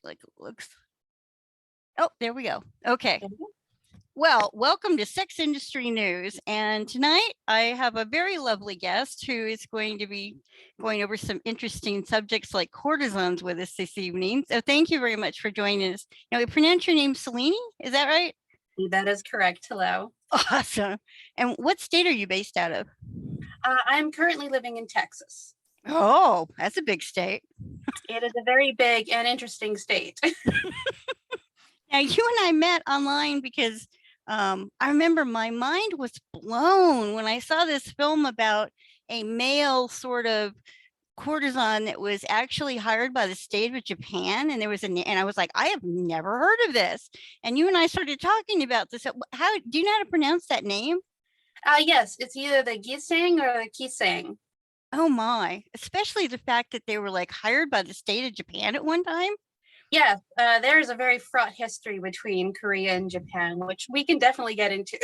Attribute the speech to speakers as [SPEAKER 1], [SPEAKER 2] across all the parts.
[SPEAKER 1] like looks. Oh, there we go. Okay. Well, welcome to Sex Industry News. And tonight I have a very lovely guest who is going to be going over some interesting subjects like courtesans with us this evening. So thank you very much for joining us. Now, we pronounce your name Selene, is that right?
[SPEAKER 2] That is correct. Hello.
[SPEAKER 1] Awesome. And what state are you based out of?
[SPEAKER 2] I'm currently living in Texas.
[SPEAKER 1] Oh, that's a big state.
[SPEAKER 2] It is a very big and interesting state.
[SPEAKER 1] Now, you and I met online because I remember my mind was blown when I saw this film about a male sort of courtesan that was actually hired by the state of Japan. And there was and I was like, I have never heard of this. And you and I started talking about this. How do you know how to pronounce that name?
[SPEAKER 2] Yes, it's either the gisang or the kisang.
[SPEAKER 1] Oh my, especially the fact that they were like hired by the state of Japan at one time.
[SPEAKER 2] Yeah, there is a very fraught history between Korea and Japan, which we can definitely get into.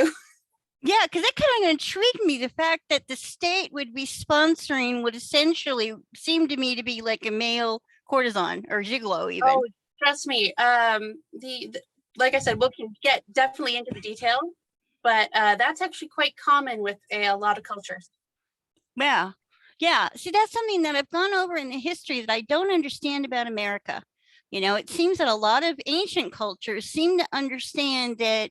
[SPEAKER 1] Yeah, because that kind of intrigued me, the fact that the state would be sponsoring what essentially seemed to me to be like a male courtesan or gigolo even.
[SPEAKER 2] Oh, trust me. The like I said, we can get definitely into the detail, but that's actually quite common with a lot of cultures.
[SPEAKER 1] Yeah. Yeah. See, that's something that I've gone over in the history that I don't understand about America. You know, it seems that a lot of ancient cultures seem to understand that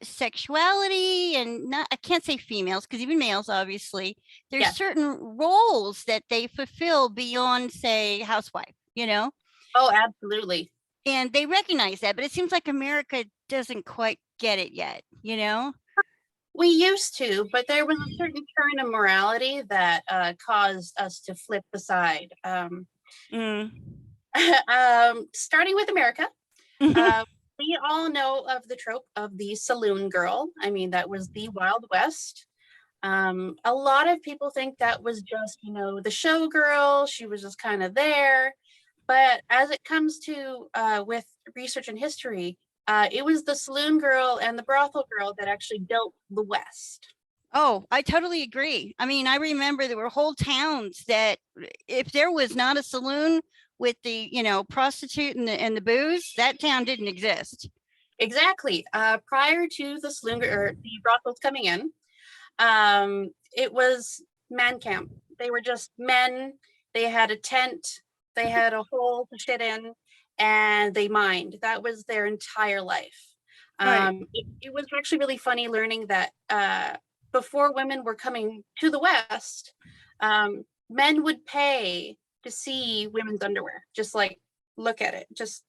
[SPEAKER 1] sexuality and not, I can't say females because even males, obviously, there's certain roles that they fulfill beyond, say, housewife, you know?
[SPEAKER 2] Oh, absolutely.
[SPEAKER 1] And they recognize that, but it seems like America doesn't quite get it yet, you know?
[SPEAKER 2] We used to, but there was a certain turn of morality that caused us to flip the side. Starting with America, we all know of the trope of the saloon girl. I mean, that was the Wild West. A lot of people think that was just, the showgirl. She was just kind of there. But as it comes to with research and history, it was the saloon girl and the brothel girl that actually built the West.
[SPEAKER 1] Oh, I totally agree. I mean, I remember there were whole towns that if there was not a saloon with the, prostitute and the booze, that town didn't exist.
[SPEAKER 2] Exactly. Prior to the saloon or the brothels coming in, it was man camp. They were just men. They had a tent. They had a hole to shit in, and they mined. That was their entire life.
[SPEAKER 1] Right.
[SPEAKER 2] It was actually really funny learning that before women were coming to the West, men would pay to see women's underwear, just like look at it. Just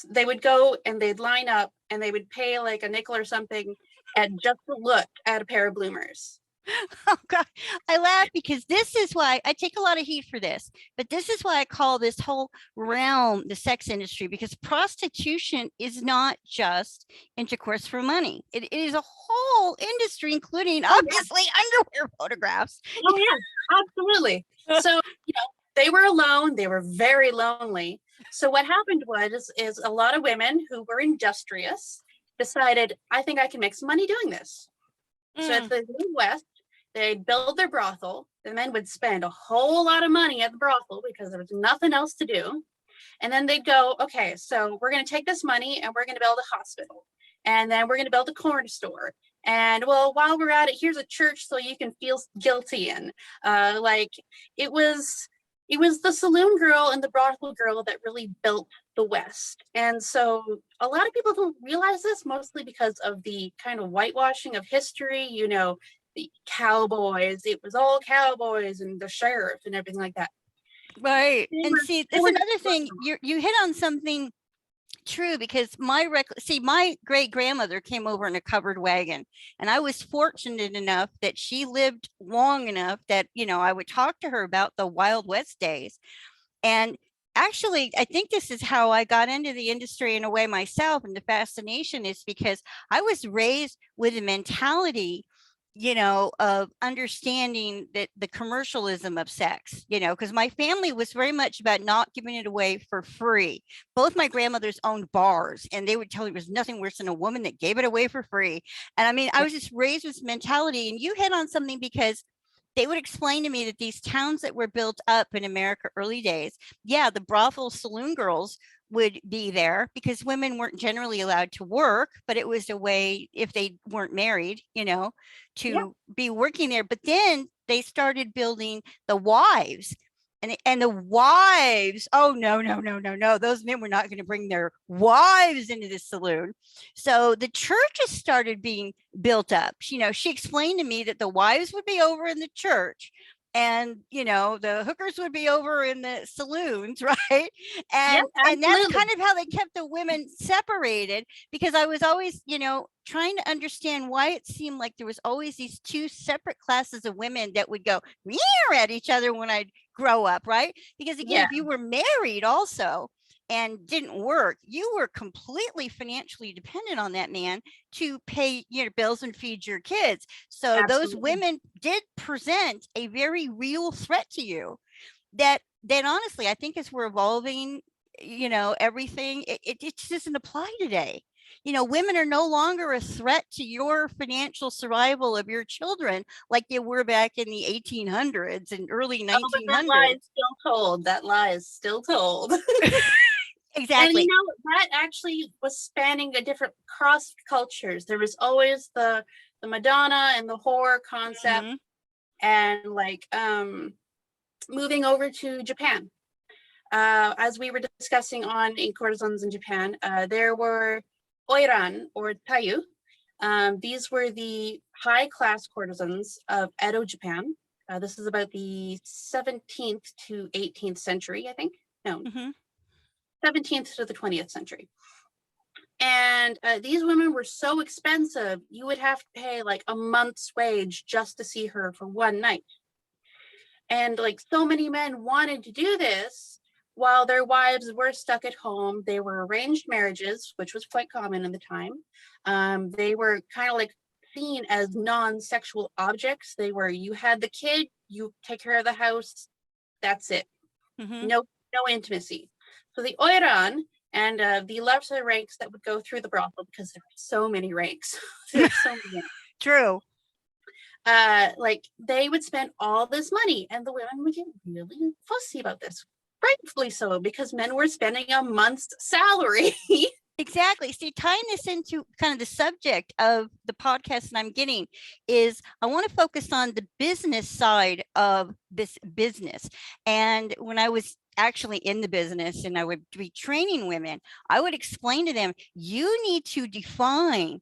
[SPEAKER 2] they would go and they'd line up and they would pay like a nickel or something and just to look at a pair of bloomers.
[SPEAKER 1] Oh God, I laugh because this is why I take a lot of heat for this, but this is why I call this whole realm the sex industry, because prostitution is not just intercourse for money. It is a whole industry, including obviously underwear photographs.
[SPEAKER 2] Oh yeah, absolutely. So, they were alone. They were very lonely. So what happened is a lot of women who were industrious decided, I think I can make some money doing this. So at the West, they'd build their brothel. The men would spend a whole lot of money at the brothel because there was nothing else to do. And then they'd go, okay, so we're going to take this money and we're going to build a hospital. And then we're going to build a corner store. And well, while we're at it, here's a church so you can feel guilty in. It was the saloon girl and the brothel girl that really built the West. And so a lot of people don't realize this, mostly because of the kind of whitewashing of history, the cowboys. It was all cowboys and the sheriff and everything like that.
[SPEAKER 1] Right. And see, there's another thing. You hit on something true, because my great grandmother came over in a covered wagon, and I was fortunate enough that she lived long enough that I would talk to her about the Wild West days. And actually, I think this is how I got into the industry in a way myself, and the fascination is because I was raised with a mentality of understanding that the commercialism of sex, because my family was very much about not giving it away for free. Both my grandmothers owned bars, and they would tell me there's nothing worse than a woman that gave it away for free. And I mean, I was just raised with this mentality, and you hit on something, because they would explain to me that these towns that were built up in America early days, yeah, the brothel saloon girls would be there because women weren't generally allowed to work, but it was a way, if they weren't married,
[SPEAKER 2] Yeah.
[SPEAKER 1] to be working there. But then they started building the wives. And the wives, oh no, no, no, no, no. Those men were not going to bring their wives into the saloon. So the churches started being built up. She explained to me that the wives would be over in the church and the hookers would be over in the saloons, right?
[SPEAKER 2] Yeah,
[SPEAKER 1] And that's
[SPEAKER 2] absolutely.
[SPEAKER 1] kind of how they kept the women separated, because I was always trying to understand why it seemed like there was always these two separate classes of women that would go at each other when I'd grow up, right? Because again,
[SPEAKER 2] Yeah,
[SPEAKER 1] if you were married also and didn't work, you were completely financially dependent on that man to pay your bills and feed your kids. So those
[SPEAKER 2] absolutely.
[SPEAKER 1] women did present a very real threat to you that honestly, I think as we're evolving, everything, it just doesn't apply today. Women are no longer a threat to your financial survival of your children like they were back in the 1800s and early
[SPEAKER 2] Oh, but that lie
[SPEAKER 1] 1900s.
[SPEAKER 2] is still told. That lie is still told. And
[SPEAKER 1] Exactly.
[SPEAKER 2] that actually was spanning a different cross cultures. There was always the Madonna and the whore concept,
[SPEAKER 1] Mhm.
[SPEAKER 2] and moving over to Japan. As we were discussing in Courtesans in Japan, there were oiran or tayu. These were the high class courtesans of Edo, Japan. This is about the 17th to 18th century, I think. No,
[SPEAKER 1] Mhm.
[SPEAKER 2] 17th to the 20th century. And these women were so expensive, you would have to pay like a month's wage just to see her for one night. And like so many men wanted to do this while their wives were stuck at home. They were arranged marriages, which was quite common in the time. They were kind of like seen as non-sexual objects. You had the kid, you take care of the house, that's it.
[SPEAKER 1] Mhm.
[SPEAKER 2] No intimacy. So the oiran and the lesser ranks that would go through the brothel, because there were so many ranks. There's so many.
[SPEAKER 1] True.
[SPEAKER 2] They would spend all this money, and the women would get really fussy about this, rightfully so, because men were spending a month's salary.
[SPEAKER 1] Exactly. See, tying this into kind of the subject of the podcast that I'm getting is I want to focus on the business side of this business. And when I was actually in the business and I would be training women, I would explain to them, you need to define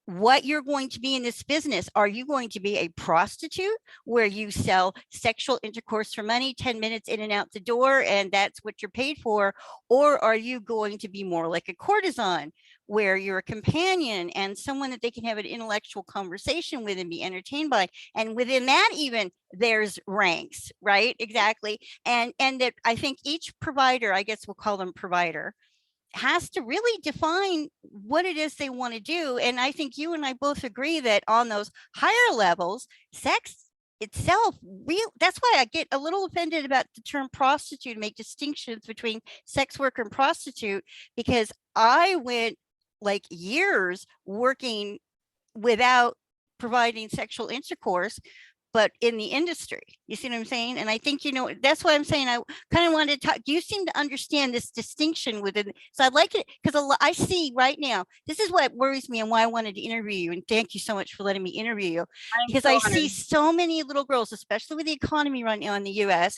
[SPEAKER 1] what you're going to be in this business. Are you going to be a prostitute where you sell sexual intercourse for money, 10 minutes in and out the door, and that's what you're paid for? Or are you going to be more like a courtesan where you're a companion and someone that they can have an intellectual conversation with and be entertained by? And within that, even there's ranks, right? Exactly. And that I think each provider, I guess we'll call them provider, has to really define what it is they want to do. And I think you and I both agree that on those higher levels, sex itself, that's why I get a little offended about the term prostitute and make distinctions between sex worker and prostitute, because I went like years working without providing sexual intercourse, but in the industry. You see what I'm saying? And I think, that's why I'm saying I kind of wanted to talk. You seem to understand this distinction within. So I'd like it because I see right now, this is what worries me and why I wanted to interview you. And thank you so much for letting me interview you,
[SPEAKER 2] I'm
[SPEAKER 1] because
[SPEAKER 2] so
[SPEAKER 1] I
[SPEAKER 2] honored.
[SPEAKER 1] see so many little girls, especially with the economy right now in the US,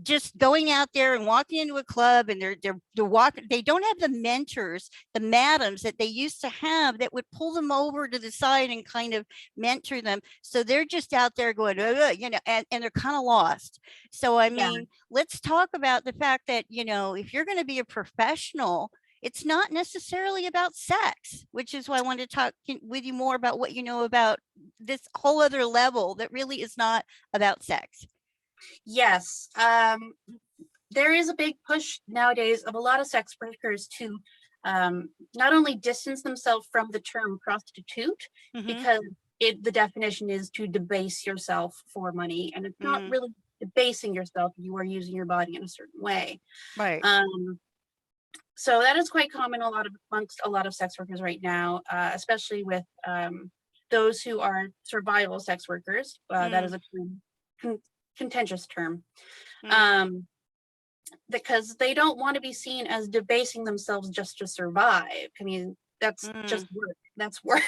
[SPEAKER 1] just going out there and walking into a club, and they're walking, they don't have the mentors, the madams that they used to have that would pull them over to the side and kind of mentor them. So they're just out there going, and they're kind of lost. So I
[SPEAKER 2] Yeah.
[SPEAKER 1] mean, let's talk about the fact that, if you're going to be a professional, it's not necessarily about sex, which is why I wanted to talk with you more about what you know about this whole other level that really is not about sex.
[SPEAKER 2] Yes. There is a big push nowadays of a lot of sex workers to not only distance themselves from the term prostitute,
[SPEAKER 1] Mm-hmm.
[SPEAKER 2] because the definition is to debase yourself for money, and it's not really debasing yourself. You are using your body in a certain way.
[SPEAKER 1] Right.
[SPEAKER 2] So that is quite common amongst a lot of sex workers right now, especially with those who are survival sex workers. That is a term contentious term.
[SPEAKER 1] Mm.
[SPEAKER 2] Because they don't want to be seen as debasing themselves just to survive. I mean, that's just work. That's work.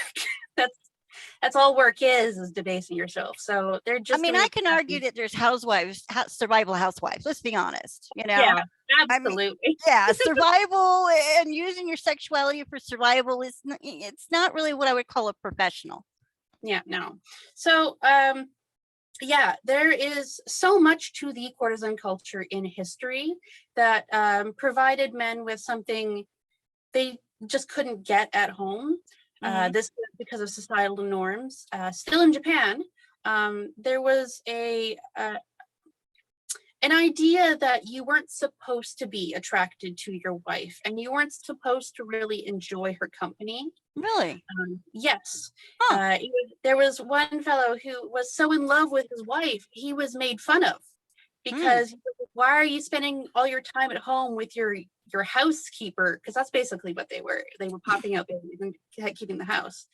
[SPEAKER 2] that's all work is debasing yourself. So they're just.
[SPEAKER 1] I mean, I can argue that there's housewives, survival housewives. Let's be honest. You know.
[SPEAKER 2] Yeah,
[SPEAKER 1] I mean,
[SPEAKER 2] absolutely.
[SPEAKER 1] yeah, survival and using your sexuality for survival is it's not really what I would call a professional.
[SPEAKER 2] Yeah, no. So, yeah, there is so much to the courtesan culture in history that provided men with something they just couldn't get at home. This was because of societal norms. Still in Japan, there was an idea that you weren't supposed to be attracted to your wife and you weren't supposed to really enjoy her company.
[SPEAKER 1] Really?
[SPEAKER 2] Yes.
[SPEAKER 1] Huh.
[SPEAKER 2] There was one fellow who was so in love with his wife, he was made fun of because why are you spending all your time at home with your housekeeper? Because that's basically what they were. They were popping out and keeping the house.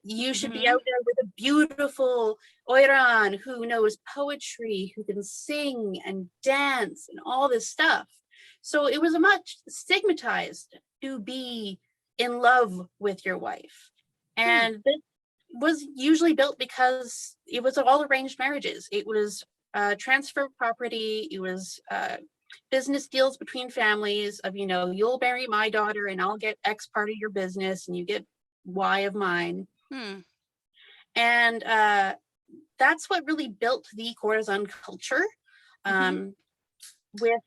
[SPEAKER 2] You should be out there with a beautiful oiran who knows poetry, who can sing and dance and all this stuff. So it was a much stigmatized to be in love with your wife. And this was usually built because it was all arranged marriages. It was transfer of property. It was business deals between families of, you know, you'll marry my daughter and I'll get X part of your business and you get Y of mine. And that's what really built the courtesan culture, with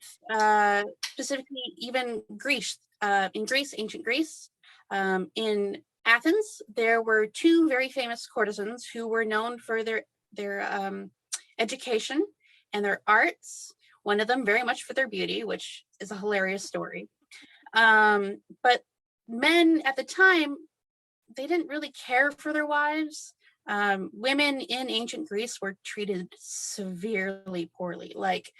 [SPEAKER 2] specifically even Greece. In Greece, ancient Greece, in Athens, there were two very famous courtesans who were known for their education and their arts. One of them very much for their beauty, which is a hilarious story. But men at the time, they didn't really care for their wives. Women in ancient Greece were treated severely poorly. Like,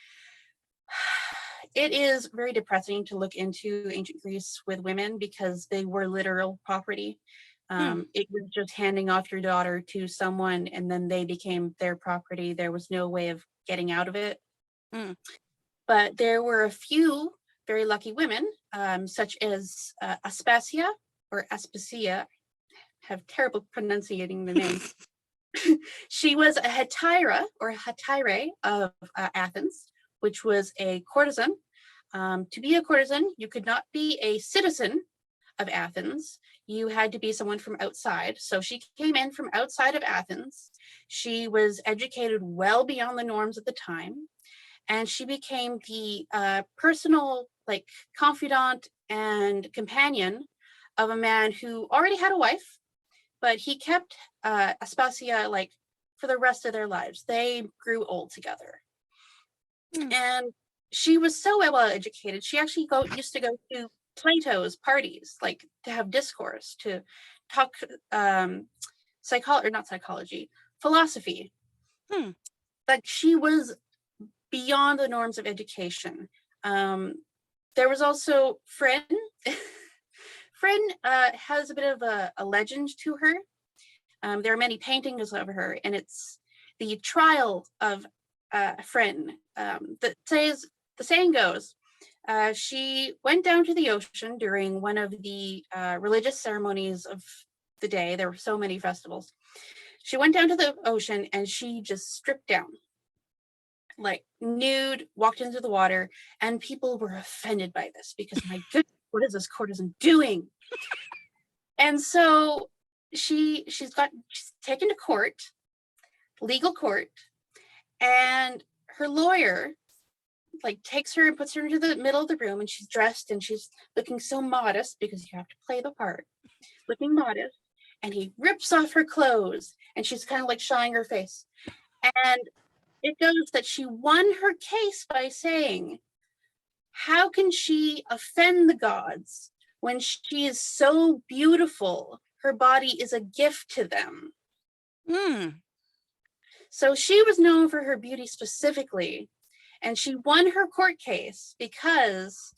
[SPEAKER 2] it is very depressing to look into ancient Greece with women because they were literal property. It was just handing off your daughter to someone and then they became their property. There was no way of getting out of it. But there were a few very lucky women, such as Aspasia or Aspasia. Have terrible pronunciating the name. She was a hetaira or hetaire of Athens, which was a courtesan. To be a courtesan, you could not be a citizen of Athens. You had to be someone from outside. So she came in from outside of Athens. She was educated well beyond the norms at the time. And she became the personal, like, confidant and companion of a man who already had a wife, but he kept Aspasia like for the rest of their lives. They grew old together. And she was so well educated. She actually used to go to Plato's parties, like to have discourse, to talk philosophy. Like, she was beyond the norms of education. There was also Fren. Fren has a bit of a legend to her. There are many paintings of her, and it's the trial of Fren. The saying goes, she went down to the ocean during one of the religious ceremonies of the day. There were so many festivals. She went down to the ocean and she just stripped down, like nude, walked into the water, and people were offended by this because, my goodness, what is this courtesan doing? And so she's taken to court, legal court, and her lawyer like takes her and puts her into the middle of the room, and she's dressed and she's looking so modest because you have to play the part, looking modest, and he rips off her clothes and she's kind of like showing her face. And it goes that she won her case by saying, how can she offend the gods when she is so beautiful? Her body is a gift to them. So she was known for her beauty specifically, and she won her court case because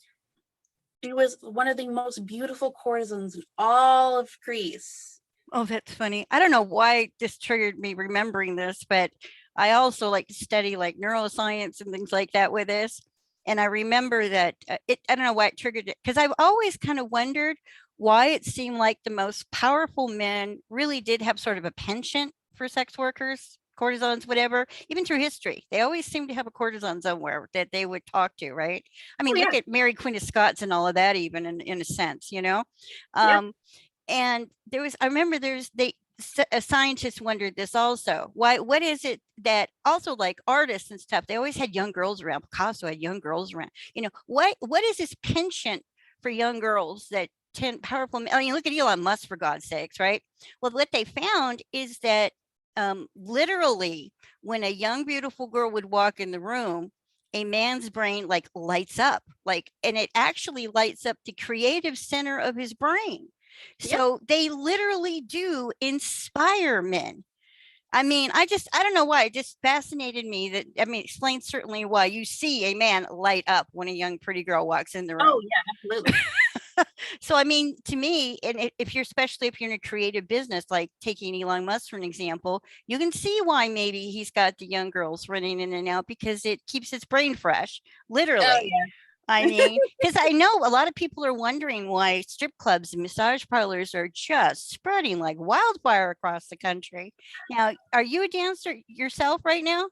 [SPEAKER 2] she was one of the most beautiful courtesans in all of Greece.
[SPEAKER 1] Oh, that's funny. I don't know why this triggered me remembering this, but I also like to study like neuroscience and things like that with this. And I remember that I don't know why it triggered it, because I've always kind of wondered why it seemed like the most powerful men really did have sort of a penchant for sex workers, courtesans, whatever, even through history. They always seem to have a courtesan somewhere that they would talk to, right? I
[SPEAKER 2] Oh
[SPEAKER 1] mean, look
[SPEAKER 2] yeah.
[SPEAKER 1] at Mary Queen of Scots and all of that, even in a sense, you know?
[SPEAKER 2] Yeah.
[SPEAKER 1] And there was, I remember a scientist wondered this also. What is it that also, like artists and stuff, they always had young girls around. Picasso had young girls around. What is this penchant for young girls that tend powerful men? I mean, look at Elon Musk, for God's sakes, right? Well, what they found is that literally when a young, beautiful girl would walk in the room, a man's brain like lights up, and it actually lights up the creative center of his brain.
[SPEAKER 2] Yep.
[SPEAKER 1] So they literally do inspire men. I mean, I don't know why. It just fascinated me that, I mean, explains certainly why you see a man light up when a young, pretty girl walks in the room.
[SPEAKER 2] Oh yeah, absolutely.
[SPEAKER 1] So, I mean, to me, and if you're, especially if you're in a creative business, like taking Elon Musk for an example, you can see why maybe he's got the young girls running in and out, because it keeps his brain fresh,
[SPEAKER 2] Oh
[SPEAKER 1] literally.
[SPEAKER 2] yeah.
[SPEAKER 1] I mean, because I know a lot of people are wondering why strip clubs and massage parlors are just spreading like wildfire across the country. Now, are you a dancer yourself right now?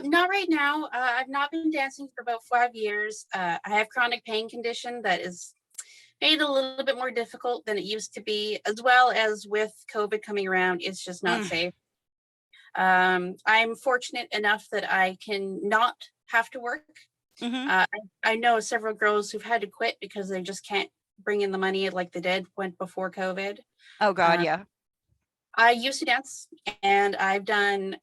[SPEAKER 2] Not right now. I've not been dancing for about 5 years. I have chronic pain condition that is made it a little bit more difficult than it used to be, as well as with COVID coming around, it's just not safe. I'm fortunate enough that I can not have to work. I know several girls who've had to quit because they just can't bring in the money like they did went before COVID.
[SPEAKER 1] Oh God, yeah.
[SPEAKER 2] I used to dance, and I've done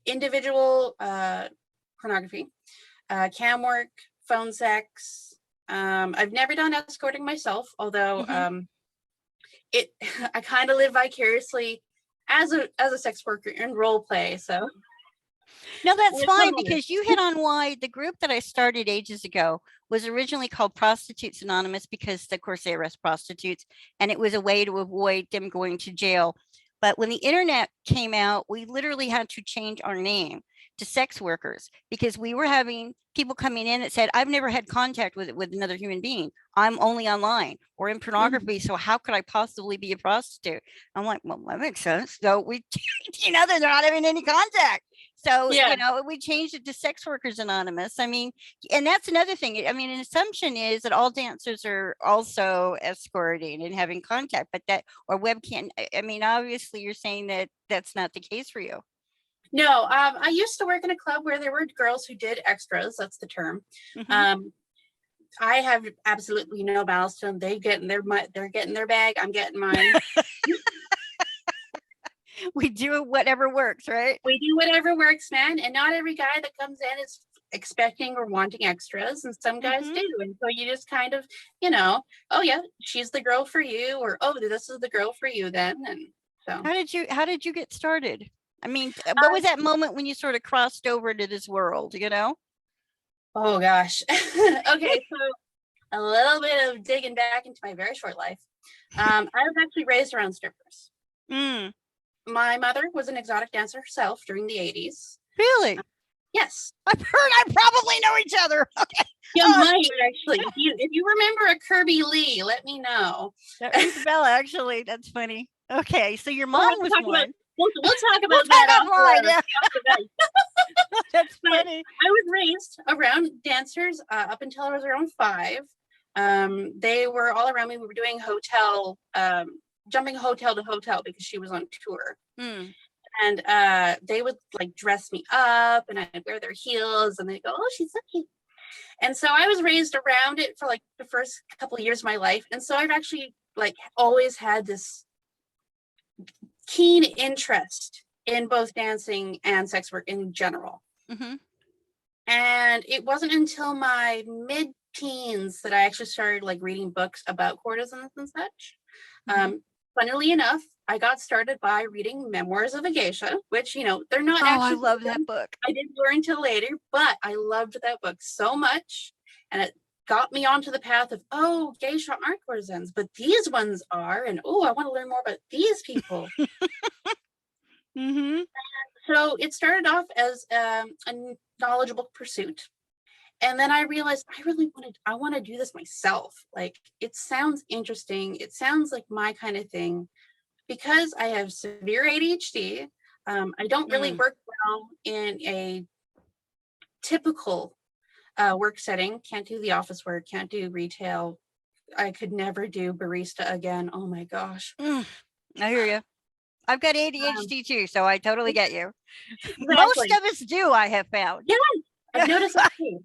[SPEAKER 2] individual pornography, cam work, phone sex. I've never done escorting myself, although I kind of live vicariously as a sex worker in role play. So
[SPEAKER 1] no, that's fine, because you hit on why the group that I started ages ago was originally called Prostitutes Anonymous, because of course they arrest prostitutes, and it was a way to avoid them going to jail. But when the internet came out, we literally had to change our name to sex workers, because we were having people coming in that said, I've never had contact with another human being. I'm only online or in pornography. So how could I possibly be a prostitute? I'm like, well, that makes sense. So we, they're not having any contact. So, we changed it to Sex Workers Anonymous. I mean, and that's another thing. I mean, an assumption is that all dancers are also escorting and having contact, but or webcam. I mean, obviously you're saying that that's not the case for you.
[SPEAKER 2] No, I used to work in a club where there were girls who did extras. That's the term. I have absolutely no malice to them. They're getting their bag. I'm getting mine.
[SPEAKER 1] We do whatever works, right?
[SPEAKER 2] We do whatever works, man. And not every guy that comes in is expecting or wanting extras, and some guys do. And so you just kind of, oh yeah, she's the girl for you, or oh, this is the girl for you then. And so
[SPEAKER 1] how did you get started? I mean, what was that moment when you sort of crossed over to this world,
[SPEAKER 2] Oh gosh. Okay, so a little bit of digging back into my very short life. I was actually raised around strippers. My mother was an exotic dancer herself during the 80s.
[SPEAKER 1] Really?
[SPEAKER 2] Yes.
[SPEAKER 1] I've heard. I probably know each other. Okay.
[SPEAKER 2] You might actually. If you remember a Kirby Lee, let me know.
[SPEAKER 1] That rings a bell, actually. That's funny. Okay, so your mom was one.
[SPEAKER 2] We'll talk about that offline. Yeah.
[SPEAKER 1] That's funny.
[SPEAKER 2] I was raised around dancers up until I was around 5. They were all around me. We were doing hotel, jumping hotel to hotel because she was on tour. And they would like dress me up, and I'd wear their heels, and they'd go, oh, she's so cute. And so I was raised around it for like the first couple of years of my life. And so I've actually like always had this keen interest in both dancing and sex work in general. And it wasn't until my mid-teens that I actually started like reading books about courtesans and such. Funnily enough, I got started by reading Memoirs of a Geisha, which, they're not actually.
[SPEAKER 1] I love that book.
[SPEAKER 2] I didn't learn until later, but I loved that book so much. And it got me onto the path of, oh, geisha aren't courtesans, but these ones are. And, oh, I want to learn more about these people. And So it started off as a knowledgeable pursuit. And then I realized I want to do this myself. Like, it sounds interesting. It sounds like my kind of thing. Because I have severe ADHD, I don't really work well in a typical work setting. Can't do the office work, can't do retail. I could never do barista again. Oh my gosh.
[SPEAKER 1] I hear you. I've got ADHD too, so I totally get you.
[SPEAKER 2] Exactly.
[SPEAKER 1] Most of us do, I have found.
[SPEAKER 2] Yeah, I've noticed that too.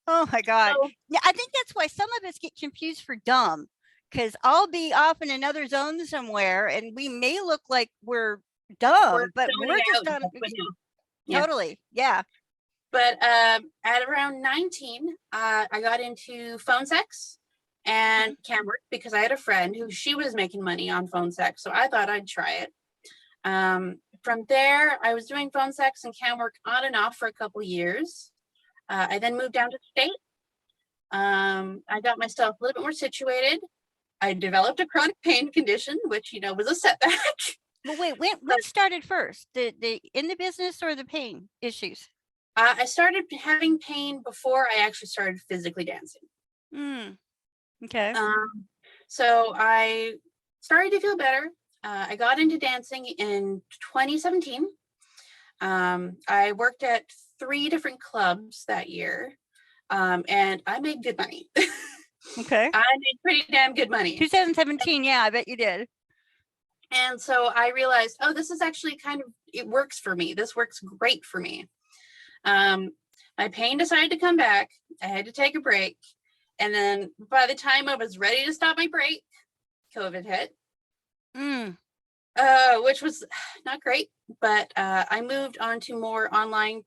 [SPEAKER 1] Oh my God.
[SPEAKER 2] So,
[SPEAKER 1] Yeah, I think that's why some of us get confused for dumb, because I'll be off in another zone somewhere and we may look like we're dumb, but we're just not. Totally. Yeah.
[SPEAKER 2] But at around 19, I got into phone sex and cam work because I had a friend who she was making money on phone sex. So I thought I'd try it. From there, I was doing phone sex and cam work on and off for a couple years. I then moved down to the state. I got myself a little bit more situated. I developed a chronic pain condition, which, was a setback.
[SPEAKER 1] Well, wait, what started first? The in the business or the pain issues?
[SPEAKER 2] I started having pain before I actually started physically dancing.
[SPEAKER 1] Okay.
[SPEAKER 2] So I started to feel better. I got into dancing in 2017. I worked at 3 different clubs that year, and I made good money.
[SPEAKER 1] Okay.
[SPEAKER 2] I made pretty damn good money.
[SPEAKER 1] 2017, yeah, I bet you did.
[SPEAKER 2] And so I realized, oh, this is actually it works for me. This works great for me. My pain decided to come back. I had to take a break. And then by the time I was ready to stop my break, COVID hit. Which was not great, but I moved on to more online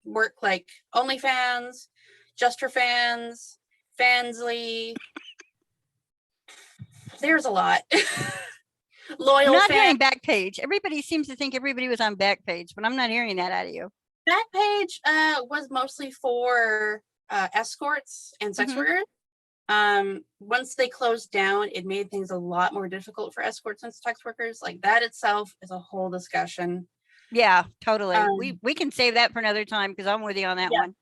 [SPEAKER 2] work like OnlyFans, Just for Fans, Fansly. There's a lot. Loyal.
[SPEAKER 1] I'm not hearing Backpage. Everybody seems to think everybody was on Backpage, but I'm not hearing that out of you.
[SPEAKER 2] Backpage was mostly for escorts and sex workers. Once they closed down, it made things a lot more difficult for escorts and sex workers. Like, that itself is a whole discussion.
[SPEAKER 1] Yeah, totally. We can save that for another time because I'm with you on that one.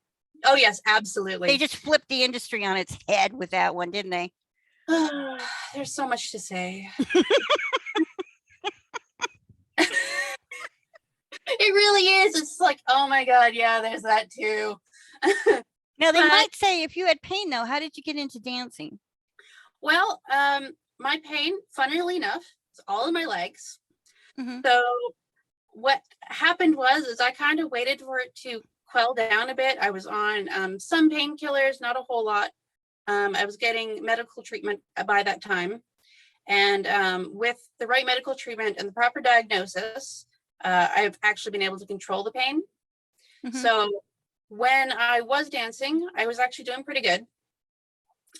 [SPEAKER 2] Oh yes, absolutely.
[SPEAKER 1] They just flipped the industry on its head with that one, didn't they?
[SPEAKER 2] There's so much to say. It really is. It's like, oh my God, yeah, there's that too.
[SPEAKER 1] Now, they might say, if you had pain though, how did you get into dancing?
[SPEAKER 2] Well, my pain, funnily enough, is all in my legs. So what happened is I kind of waited for it to quell down a bit. I was on some painkillers, not a whole lot. I was getting medical treatment by that time. And with the right medical treatment and the proper diagnosis, I've actually been able to control the pain. So when I was dancing, I was actually doing pretty good.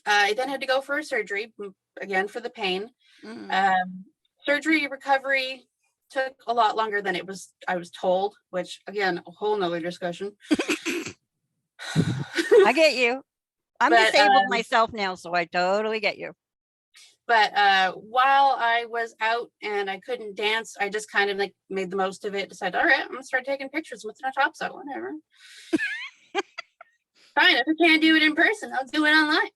[SPEAKER 2] I then had to go for a surgery, again, for the pain. Surgery recovery took a lot longer than I was told, which, again, a whole nother discussion.
[SPEAKER 1] I get you. I'm disabled myself now, so I totally get you.
[SPEAKER 2] But while I was out and I couldn't dance, I just kind of like made the most of it. Decided, all right, I'm gonna start taking pictures with my tops out, whatever. Fine, if I can't do it in person, I'll do it online.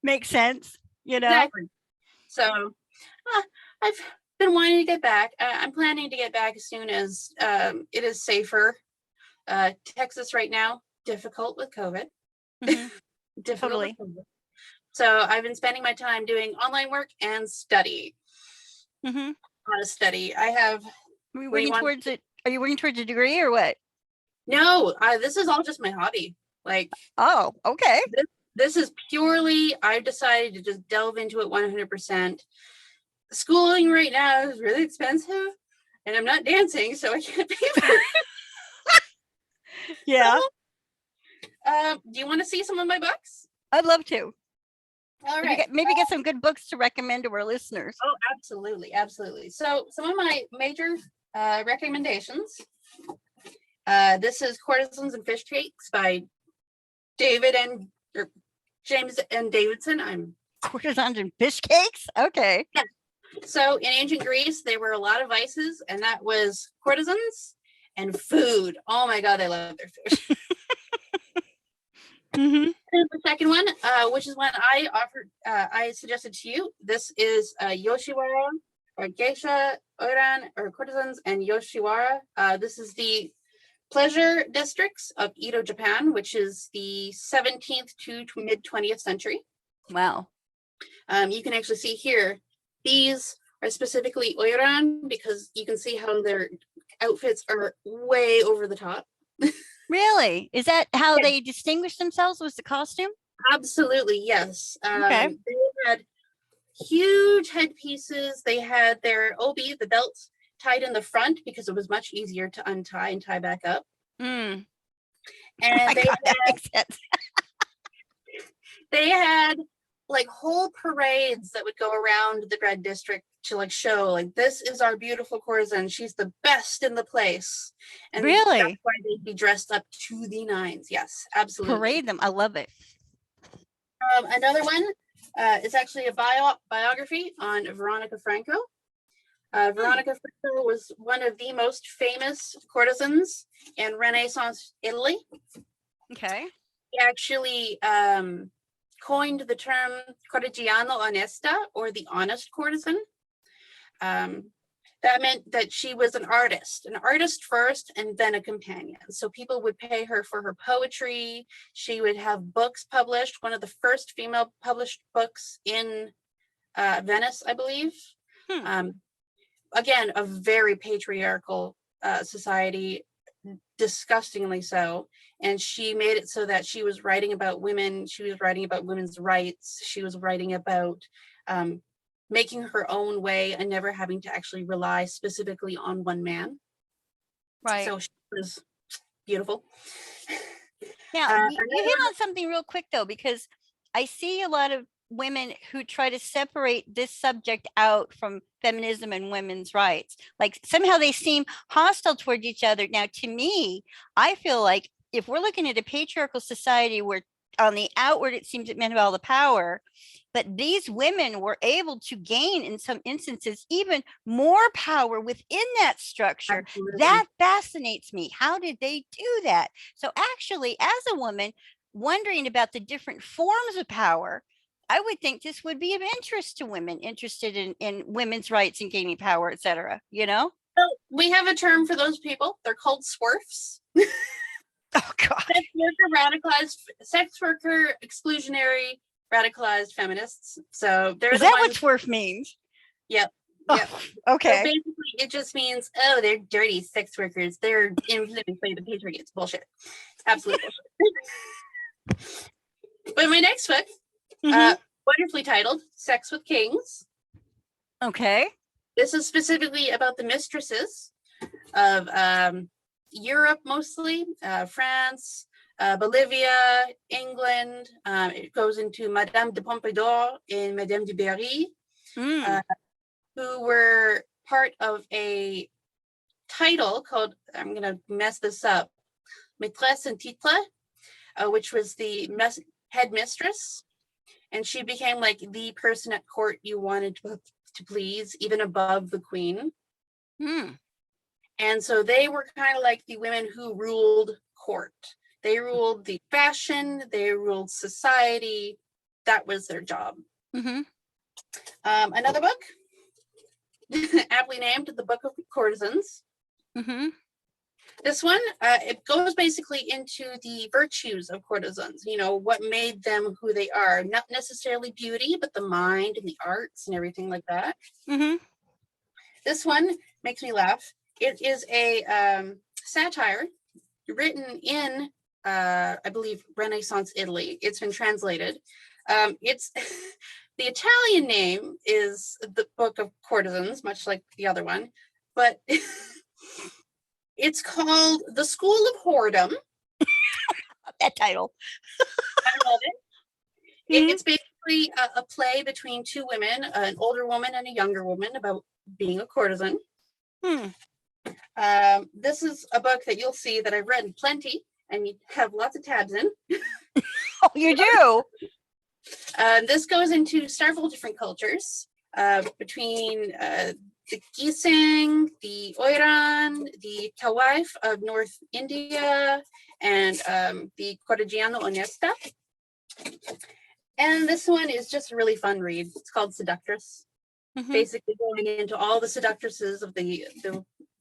[SPEAKER 1] Makes sense,
[SPEAKER 2] Exactly. So I've been wanting to get back. I'm planning to get back as soon as it is safer. Texas right now, difficult with COVID.
[SPEAKER 1] Totally.
[SPEAKER 2] With COVID. So I've been spending my time doing online work and study. A lot of study. I have.
[SPEAKER 1] Are you working towards it? Are you working towards a degree or what?
[SPEAKER 2] No, this is all just my hobby. Like,
[SPEAKER 1] oh, okay.
[SPEAKER 2] This is purely, I've decided to just delve into it 100%. Schooling right now is really expensive and I'm not dancing, so I can't pay for it.
[SPEAKER 1] Yeah.
[SPEAKER 2] Do you want to see some of my books?
[SPEAKER 1] I'd love to.
[SPEAKER 2] All right.
[SPEAKER 1] Maybe get some good books to recommend to our listeners.
[SPEAKER 2] Oh, absolutely. Absolutely. So some of my major recommendations. This is Courtesans and Fish Cakes by James and Davidson.
[SPEAKER 1] Courtesans and Fish Cakes? Okay.
[SPEAKER 2] Yeah. So in ancient Greece, there were a lot of vices, and that was courtesans and food. Oh my God, they love their food.
[SPEAKER 1] Mm-hmm.
[SPEAKER 2] The second one, which is one I suggested to you. This is Yoshiwara or Geisha, Oiran, or courtesans, and Yoshiwara. This is the pleasure districts of Edo, Japan, which is the 17th to mid 20th century.
[SPEAKER 1] Wow.
[SPEAKER 2] You can actually see here, these are specifically Oiran because you can see how their outfits are way over the top.
[SPEAKER 1] Really? Is that how
[SPEAKER 2] Yeah.
[SPEAKER 1] they distinguished themselves? Was the costume?
[SPEAKER 2] Absolutely, yes.
[SPEAKER 1] Okay.
[SPEAKER 2] They had huge headpieces. They had their obi, the belts, tied in the front because it was much easier to untie and tie back up.
[SPEAKER 1] Mm.
[SPEAKER 2] And
[SPEAKER 1] God, that makes sense.
[SPEAKER 2] they had like whole parades that would go around the Red District to like show like this is our beautiful courtesan. She's the best in the place. And
[SPEAKER 1] Really?
[SPEAKER 2] that's why they'd be dressed up to the nines. Yes, absolutely.
[SPEAKER 1] Parade them. I love it.
[SPEAKER 2] Another one is actually a biography on Veronica Franco. Veronica Franco was one of the most famous courtesans in Renaissance Italy.
[SPEAKER 1] Okay.
[SPEAKER 2] He actually coined the term corteggiano onesta, or the honest courtesan. That meant that she was an artist first and then a companion. So people would pay her for her poetry. She would have books published, one of the first female published books in Venice, I believe. Again, a very patriarchal society, disgustingly so. And she made it so that she was writing about women. She was writing about women's rights. She was writing about making her own way and never having to actually rely specifically on one man.
[SPEAKER 1] Right.
[SPEAKER 2] So she was beautiful.
[SPEAKER 1] Now, you hit on something real quick, though, because I see a lot of women who try to separate this subject out from feminism and women's rights. Like somehow they seem hostile toward each other. Now, to me, I feel like if we're looking at a patriarchal society where on the outward, it seems that men have all the power, but these women were able to gain, in some instances, even more power within that structure.
[SPEAKER 2] Absolutely.
[SPEAKER 1] That fascinates me. How did they do that? So actually, as a woman, wondering about the different forms of power, I would think this would be of interest to women interested in women's rights and gaining power, et cetera, you know?
[SPEAKER 2] Well, we have a term for those people. They're called SWERFs.
[SPEAKER 1] Oh, God.
[SPEAKER 2] Sex worker, exclusionary, radicalized feminists. So they're
[SPEAKER 1] Is that what SWERF means?
[SPEAKER 2] Yep.
[SPEAKER 1] Yep. Oh, okay.
[SPEAKER 2] So basically, it just means, oh, they're dirty sex workers. They're influenced by the patriarchy. Bullshit. Absolute bullshit. But my next book, wonderfully titled Sex with Kings.
[SPEAKER 1] Okay.
[SPEAKER 2] This is specifically about the mistresses of Europe, mostly France, Bolivia, England. It goes into Madame de Pompadour and Madame de Berry, who were part of a title called, I'm going to mess this up, Maîtresse en titre, which was the head mistress. And she became like the person at court you wanted to please, even above the queen. And so they were kind of like the women who ruled court. They ruled the fashion, they ruled society. That was their job. Another book, aptly named The Book of Courtesans. This one, it goes basically into the virtues of courtesans, you know, what made them who they are. Not necessarily beauty, but the mind and the arts and everything like that. This one makes me laugh. It is a satire written in, I believe, Renaissance Italy. It's been translated. It's the Italian name is The Book of Courtesans, much like the other one, but it's called The School of Whoredom.
[SPEAKER 1] That title.
[SPEAKER 2] I love it. It's basically a play between two women, an older woman and a younger woman, about being a courtesan. This is a book that you'll see that I've read plenty, and you have lots of tabs in.
[SPEAKER 1] Oh, you do?
[SPEAKER 2] This goes into several different cultures. between the Gising, the Oiran, the Kawaif of North India, and the Corregiano Honesta. And this one is just a really fun read. It's called Seductress. Basically going into all the seductresses of the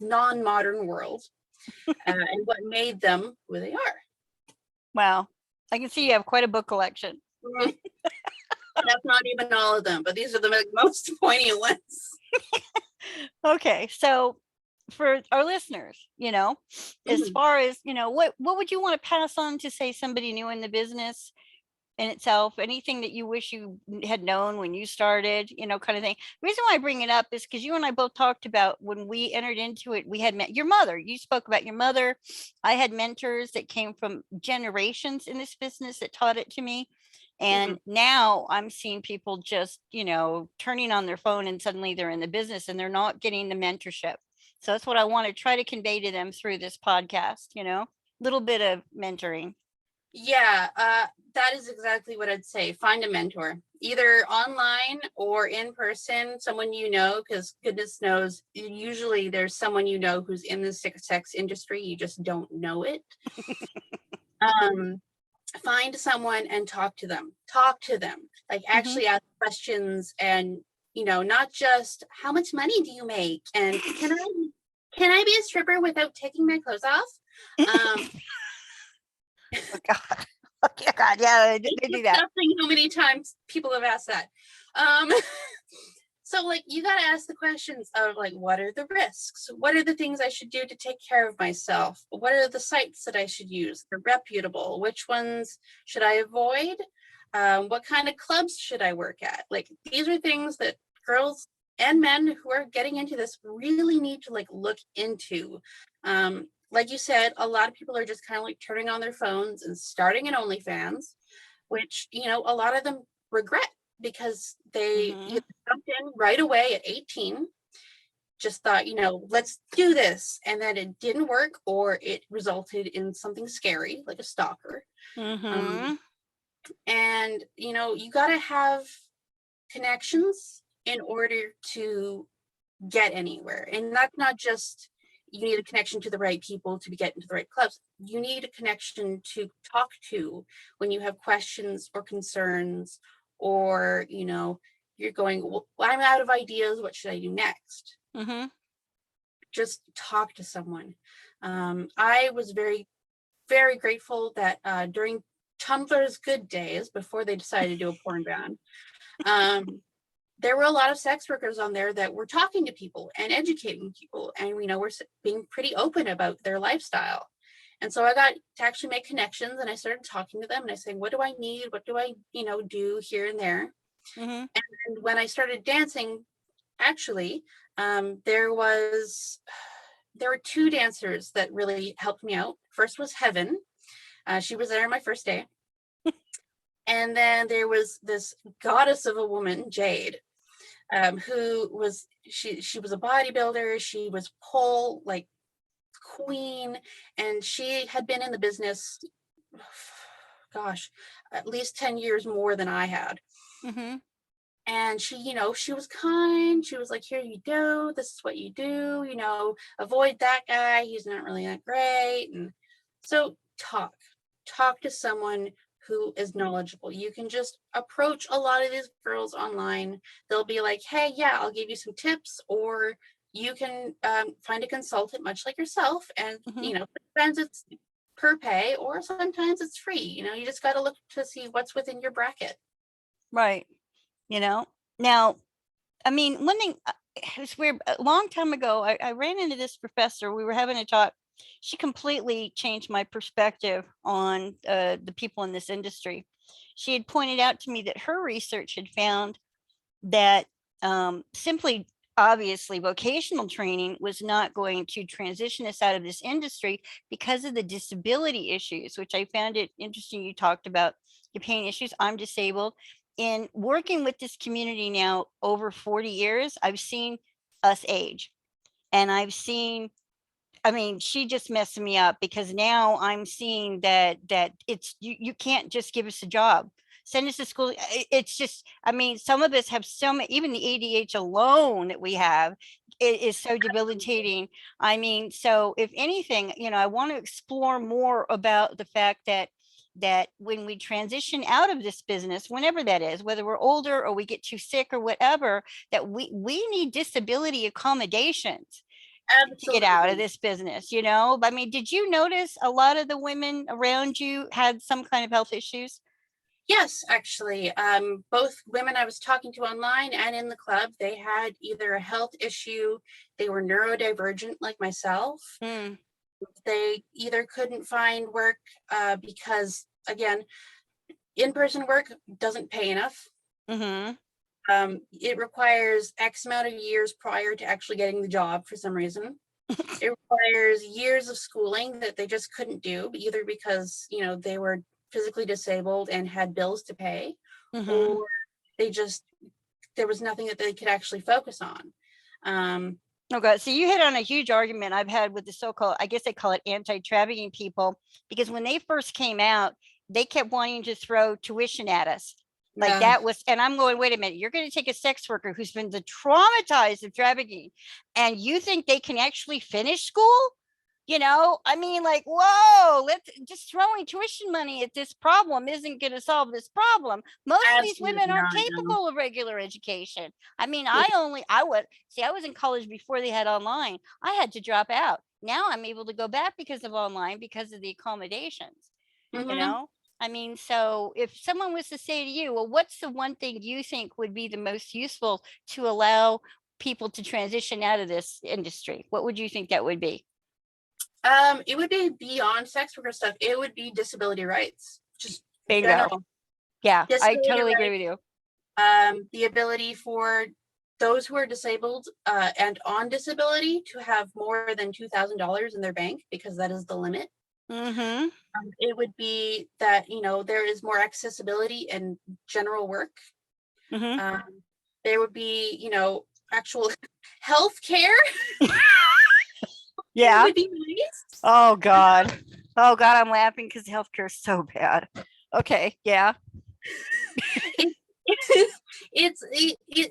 [SPEAKER 2] non-modern world and what made them who they are.
[SPEAKER 1] Wow. I can see you have quite a book collection.
[SPEAKER 2] That's not even all of them, but these are the most poignant ones.
[SPEAKER 1] Okay. So for our listeners, as far as, what would you want to pass on to, say, somebody new in the business in itself? Anything that you wish you had known when you started, kind of thing. The reason why I bring it up is because you and I both talked about when we entered into it, we had met your mother. You spoke about your mother. I had mentors that came from generations in this business that taught it to me. And now I'm seeing people just, turning on their phone and suddenly they're in the business and they're not getting the mentorship. So that's what I want to try to convey to them through this podcast, little bit of mentoring.
[SPEAKER 2] Yeah, that is exactly what I'd say. Find a mentor, either online or in person, someone because goodness knows, usually there's someone who's in the sex industry. You just don't know it. Find someone and talk to them. Like actually ask questions and, not just how much money do you make? And can I be a stripper without taking my clothes off?
[SPEAKER 1] Oh God. Oh God, yeah, they do that.
[SPEAKER 2] How many times people have asked that. So you got to ask the questions of what are the risks? What are the things I should do to take care of myself? What are the sites that I should use? They're reputable. Which ones should I avoid? What kind of clubs should I work at? These are things that girls and men who are getting into this really need to look into. Like you said, a lot of people are just kind of turning on their phones and starting an OnlyFans, which, a lot of them regret because they either jumped in right away at 18, just thought, let's do this. And then it didn't work, or it resulted in something scary, like a stalker. And, you got to have connections in order to get anywhere. And that's not just, you need a connection to the right people to get into the right clubs. You need a connection to talk to when you have questions or concerns, or, you're going, well, I'm out of ideas. What should I do next? Just talk to someone. I was very, very grateful that during Tumblr's good days, before they decided to do a porn ban, there were a lot of sex workers on there that were talking to people and educating people, and we're being pretty open about their lifestyle. And so I got to actually make connections, and I started talking to them, and I said, what do I need? What do I, do here and there? And when I started dancing, actually, there were two dancers that really helped me out. First was Heaven. She was there on my first day. And then there was this goddess of a woman, Jade, who was, she was a bodybuilder. She was pole queen, and she had been in the business, gosh, at least 10 years more than I had. And she, she was kind. She was like, here you go. This is what you do, avoid that guy. He's not really that great. And so talk to someone who is knowledgeable. You can just approach a lot of these girls online. They'll be like, hey, yeah, I'll give you some tips, or you can find a consultant much like yourself. And, sometimes it's per pay, or sometimes it's free. You just got to look to see what's within your bracket.
[SPEAKER 1] Right. Now, I mean, one thing, it's weird. A long time ago, I ran into this professor. We were having a talk. She completely changed my perspective on the people in this industry. She had pointed out to me that her research had found that simply, obviously, vocational training was not going to transition us out of this industry because of the disability issues, which I found it interesting. You talked about your pain issues. I'm disabled. In working with this community now over 40 years, I've seen us age, and I've seen, I mean, she just messed me up because now I'm seeing that it's, you can't just give us a job. send us to school. It's just, I mean, some of us have so many, even the ADH alone that we have is so debilitating. I mean, so if anything, I want to explore more about the fact that when we transition out of this business, whenever that is, whether we're older or we get too sick or whatever, that we need disability accommodations to get out of
[SPEAKER 2] Absolutely.
[SPEAKER 1] this business. I mean, did you notice a lot of the women around you had some kind of health issues?
[SPEAKER 2] Yes, actually, both women I was talking to online and in the club, they had either a health issue, they were neurodivergent like myself.
[SPEAKER 1] Mm.
[SPEAKER 2] They either couldn't find work because, again, in-person work doesn't pay enough.
[SPEAKER 1] Mm-hmm.
[SPEAKER 2] It requires X amount of years prior to actually getting the job for some reason. It requires years of schooling that they just couldn't do, either because, they were physically disabled and had bills to pay,
[SPEAKER 1] Mm-hmm.
[SPEAKER 2] or there was nothing that they could actually focus on.
[SPEAKER 1] Oh God. So you hit on a huge argument I've had with the so-called, I guess they call it anti-trafficking people, because when they first came out, they kept wanting to throw tuition at us. Like
[SPEAKER 2] Yeah,
[SPEAKER 1] that was, and I'm going, wait a minute, you're going to take a sex worker who's been traumatized of trafficking, and you think they can actually finish school? I mean, like, whoa, let's just throwing tuition money at this problem isn't going to solve this problem. Most of these women
[SPEAKER 2] absolutely
[SPEAKER 1] aren't
[SPEAKER 2] not. No.
[SPEAKER 1] capable of regular education. I mean,
[SPEAKER 2] Yeah.
[SPEAKER 1] I was in college before they had online. I had to drop out. Now I'm able to go back because of online, because of the accommodations, you
[SPEAKER 2] Mhm.
[SPEAKER 1] know? I mean, so if someone was to say to you, well, what's the one thing you think would be the most useful to allow people to transition out of this industry? What would you think that would be?
[SPEAKER 2] It would be beyond sex worker stuff. It would be disability rights, just
[SPEAKER 1] Bingo.
[SPEAKER 2] general
[SPEAKER 1] Yeah, I
[SPEAKER 2] disability
[SPEAKER 1] totally agree
[SPEAKER 2] rights.
[SPEAKER 1] with you.
[SPEAKER 2] The ability for those who are disabled and on disability to have more than $2,000 in their bank, because that is the limit.
[SPEAKER 1] Mm-hmm.
[SPEAKER 2] It would be that, there is more accessibility in general work.
[SPEAKER 1] Mm-hmm.
[SPEAKER 2] Um, there would be, actual health care. It
[SPEAKER 1] Yeah.
[SPEAKER 2] would be nice.
[SPEAKER 1] Oh God. Oh God, I'm laughing because healthcare is so bad. Okay. Yeah.
[SPEAKER 2] It,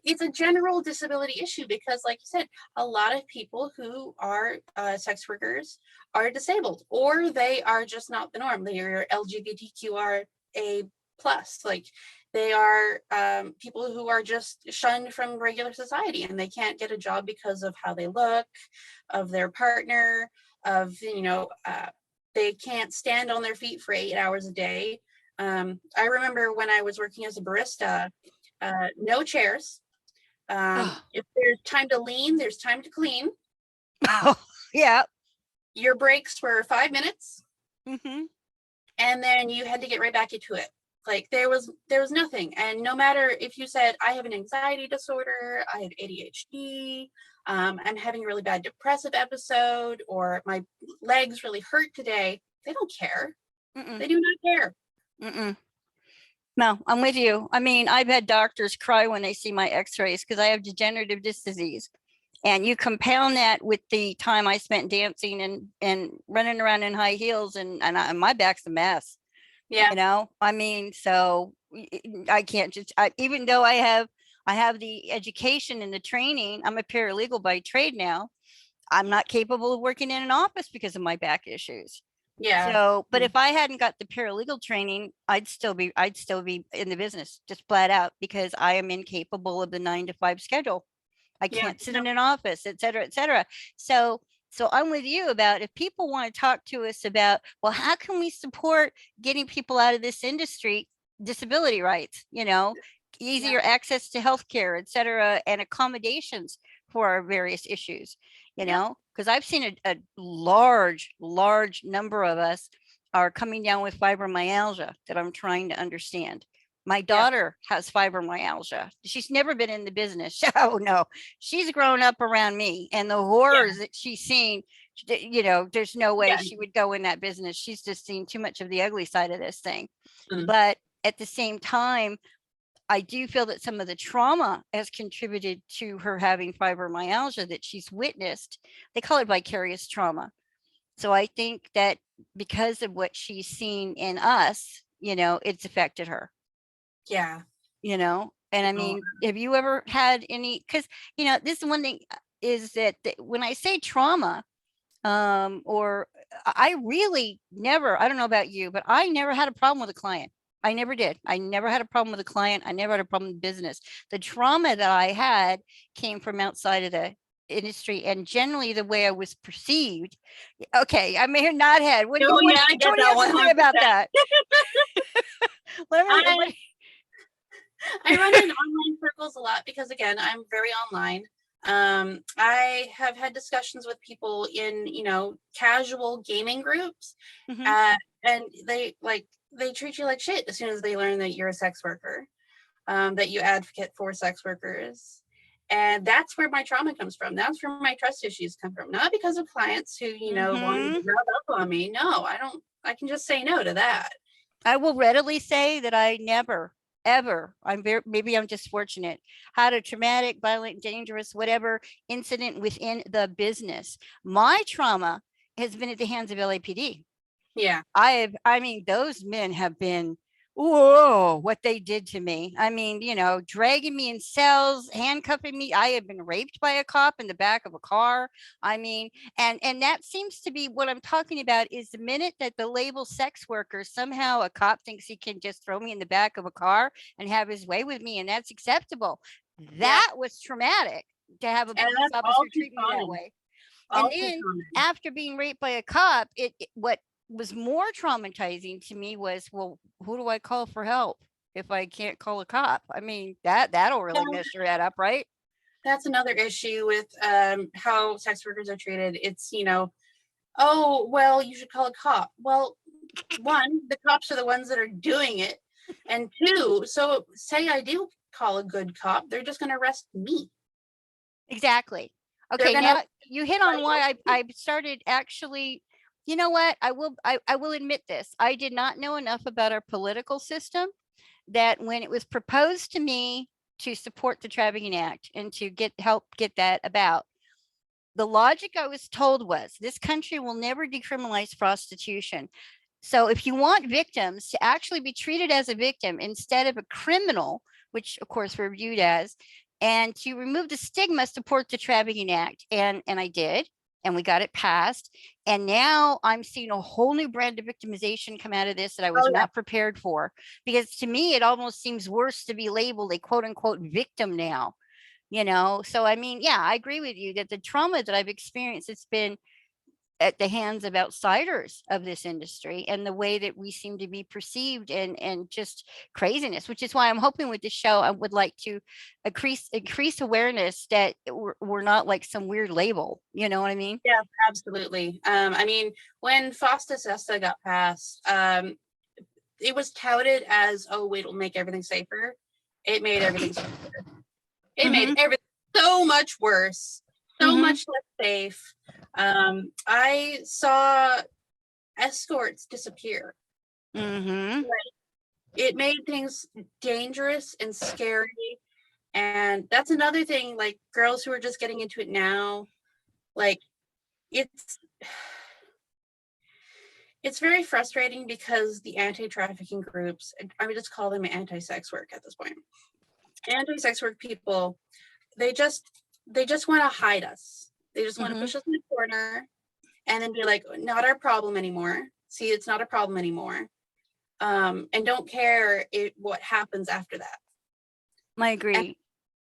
[SPEAKER 2] it's a general disability issue because, like you said, a lot of people who are sex workers are disabled, or they are just not the norm. They are LGBTQRA plus. Like, they are people who are just shunned from regular society, and they can't get a job because of how they look, of their partner, of they can't stand on their feet for 8 hours a day. I remember when I was working as a barista, no chairs. If there's time to lean, there's time to clean.
[SPEAKER 1] Oh, yeah.
[SPEAKER 2] Your breaks were 5 minutes,
[SPEAKER 1] Mm-hmm.
[SPEAKER 2] and then you had to get right back into it. Like, there was nothing. And no matter if you said, I have an anxiety disorder, I have ADHD, I'm having a really bad depressive episode, or my legs really hurt today, they don't care.
[SPEAKER 1] Mm-mm.
[SPEAKER 2] They do not care.
[SPEAKER 1] Mm-mm. No, I'm with you. I mean, I've had doctors cry when they see my x-rays because I have degenerative disc disease. And you compound that with the time I spent dancing and running around in high heels, and my back's a mess.
[SPEAKER 2] Yeah.
[SPEAKER 1] I mean, so I can't just even though I have the education and the training. I'm a paralegal by trade now. I'm not capable of working in an office because of my back issues.
[SPEAKER 2] Yeah.
[SPEAKER 1] So, but if I hadn't got the paralegal training, I'd still be in the business, just flat out, because I am incapable of the 9 to 5 schedule. I
[SPEAKER 2] Yeah.
[SPEAKER 1] can't sit in an office, et cetera, et cetera. So, so I'm with you about, if people want to talk to us about, well, how can we support getting people out of this industry, disability rights,
[SPEAKER 2] Yeah.
[SPEAKER 1] easier access to healthcare, et cetera, and accommodations for our various issues,
[SPEAKER 2] Yeah.
[SPEAKER 1] because I've seen a large number of us are coming down with fibromyalgia that I'm trying to understand. My
[SPEAKER 2] Yeah.
[SPEAKER 1] daughter has fibromyalgia. She's never been in the business. Oh no, she's grown up around me, and the
[SPEAKER 2] Yeah.
[SPEAKER 1] horrors that she's seen, there's no way
[SPEAKER 2] Yeah.
[SPEAKER 1] she would go in that business. She's just seen too much of the ugly side of this thing.
[SPEAKER 2] Mm.
[SPEAKER 1] But at the same time, I do feel that some of the trauma has contributed to her having fibromyalgia that she's witnessed. They call it vicarious trauma. So I think that because of what she's seen in us, it's affected her.
[SPEAKER 2] Yeah.
[SPEAKER 1] you know? And I mean, have you ever had any, because, this is one thing is that when I say trauma, or I really never, I don't know about you, but I never had a problem with a client. I never did. I never had a problem with a client. I never had a problem with business. The trauma that I had came from outside of the industry, and generally the way I was perceived. Okay, I may have not had. What,
[SPEAKER 2] Oh,
[SPEAKER 1] what,
[SPEAKER 2] yeah, I get
[SPEAKER 1] what do you
[SPEAKER 2] that
[SPEAKER 1] have to say about
[SPEAKER 2] 100%.
[SPEAKER 1] that? Let me.
[SPEAKER 2] I I run in online circles a lot because, again, I'm very online. I have had discussions with people in, casual gaming groups,
[SPEAKER 1] Mhm.
[SPEAKER 2] and they treat you like shit as soon as they learn that you're a sex worker, that you advocate for sex workers. And that's where my trauma comes from. That's where my trust issues come from. Not because of clients who, wanted to
[SPEAKER 1] Mhm.
[SPEAKER 2] rub up on me. No, I don't. I can just say no to that.
[SPEAKER 1] I will readily say that I never, ever, maybe I'm just fortunate, had a traumatic, violent, dangerous, whatever incident within the business. My trauma has been at the hands of LAPD.
[SPEAKER 2] Yeah.
[SPEAKER 1] I mean, those men have been, whoa, what they did to me. I mean, dragging me in cells, handcuffing me. I have been raped by a cop in the back of a car. I mean, and that seems to be what I'm talking about, is the minute that the label sex worker, somehow a cop thinks he can just throw me in the back of a car and have his way with me, and that's acceptable.
[SPEAKER 2] Yeah.
[SPEAKER 1] That was traumatic, to have a
[SPEAKER 2] And
[SPEAKER 1] police
[SPEAKER 2] that's
[SPEAKER 1] officer
[SPEAKER 2] all too
[SPEAKER 1] treat me that
[SPEAKER 2] common.
[SPEAKER 1] way. And
[SPEAKER 2] All too
[SPEAKER 1] then
[SPEAKER 2] common.
[SPEAKER 1] after being raped by a cop, what was more traumatizing to me was, well, who do I call for help if I can't call a cop? I mean, that'll really
[SPEAKER 2] Yeah,
[SPEAKER 1] mess your head up, right?
[SPEAKER 2] that's another issue with how sex workers are treated. It's, oh, well, you should call a cop. Well, one, the cops are the ones that are doing it. And two, so say I do call a good cop, they're just going to arrest me.
[SPEAKER 1] Exactly.
[SPEAKER 2] They're
[SPEAKER 1] Okay,
[SPEAKER 2] going to.
[SPEAKER 1] now you hit on why I started actually, you know what? I will admit this. I did not know enough about our political system, that when it was proposed to me to support the Trafficking Act and to help get that about, the logic I was told was, this country will never decriminalize prostitution. So if you want victims to actually be treated as a victim instead of a criminal, which of course we're viewed as, and to remove the stigma, support the Trafficking Act. And I did, and we got it passed. And now I'm seeing a whole new brand of victimization come out of this that I was
[SPEAKER 2] Oh, yeah.
[SPEAKER 1] not prepared for. Because to me, it almost seems worse to be labeled a quote unquote victim now. So I mean, yeah, I agree with you that the trauma that I've experienced, it's been at the hands of outsiders of this industry, and the way that we seem to be perceived, and just craziness, which is why I'm hoping with this show I would like to increase awareness that we're not like some weird label, you know what I mean?
[SPEAKER 2] Yeah, absolutely. I mean, when FOSTA SESTA got passed, it was touted as, oh, it'll make everything safer. It made everything safer. It made
[SPEAKER 1] Mm-hmm.
[SPEAKER 2] everything so much worse, so
[SPEAKER 1] Mm-hmm.
[SPEAKER 2] much less safe. I saw escorts disappear.
[SPEAKER 1] Mm-hmm.
[SPEAKER 2] It made things dangerous and scary. And that's another thing, like girls who are just getting into it now, like it's very frustrating because the anti-trafficking groups, I would just call them anti-sex work at this point. Anti-sex work people, they just want to hide us. They just want to
[SPEAKER 1] Mm-hmm.
[SPEAKER 2] push us in the corner and then be like, not our problem anymore. See, it's not a problem anymore. And don't care what happens after that.
[SPEAKER 1] I
[SPEAKER 2] And
[SPEAKER 1] agree.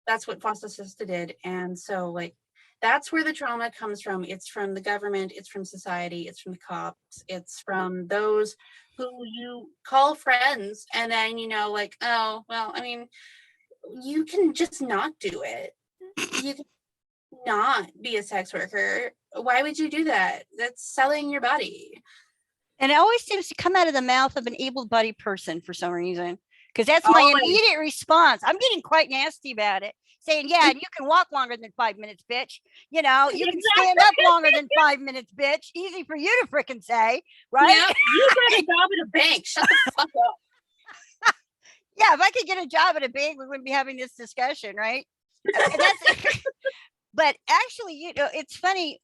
[SPEAKER 2] that's what FOSTA SESTA did. And so, like, that's where the trauma comes from. It's from the government, it's from society, it's from the cops, it's from those who you call friends. And then, like, oh, well, I mean, you can just not do it. You can not be a sex worker. Why would you do that? That's selling your body.
[SPEAKER 1] And it always seems to come out of the mouth of an able-bodied person for some reason, because that's my
[SPEAKER 2] Always.
[SPEAKER 1] immediate response. I'm getting quite nasty about it, saying, yeah, and you can walk longer than 5 minutes, bitch. You can stand up longer than 5 minutes, bitch. Easy for you to frickin' say, right?
[SPEAKER 2] Yeah, you got a job at a bank. Shut the fuck up.
[SPEAKER 1] Yeah, if I could get a job at a bank, we wouldn't be having this discussion, right? And that's but actually, it's funny.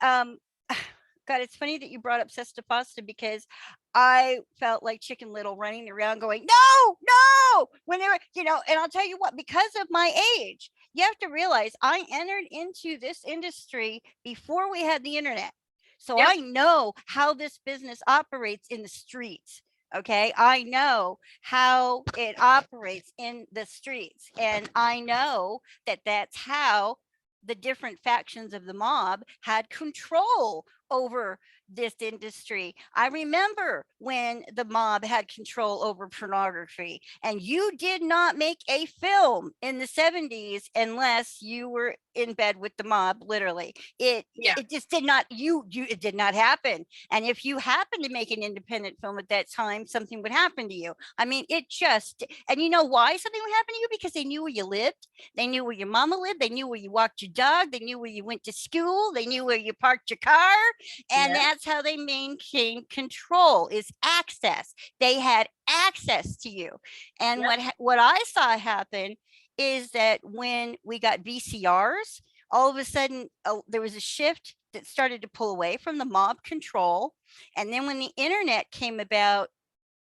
[SPEAKER 1] God, it's funny that you brought up Sesta Pasta, because I felt like Chicken Little running around going, no, no, when they were, and I'll tell you what, because of my age, you have to realize I entered into this industry before we had the internet. So
[SPEAKER 2] Yep.
[SPEAKER 1] I know how this business operates in the streets. Okay. I know how it operates in the streets. And I know that that's how the different factions of the mob had control over this industry. I remember when the mob had control over pornography, and you did not make a film in the 70s unless you were in bed with the mob, literally. It just did not, it did not happen. And if you happened to make an independent film at that time, something would happen to you. I mean, it just, and you know why something would happen to you? Because they knew where you lived. They knew where your mama lived. They knew where you walked your dog. They knew where you went to school. They knew where you parked your car. And that's how they maintained control, is access. They had access to you. And what I saw happen is that when we got VCRs, all of a sudden there was a shift that started to pull away from the mob control. And then when the internet came about,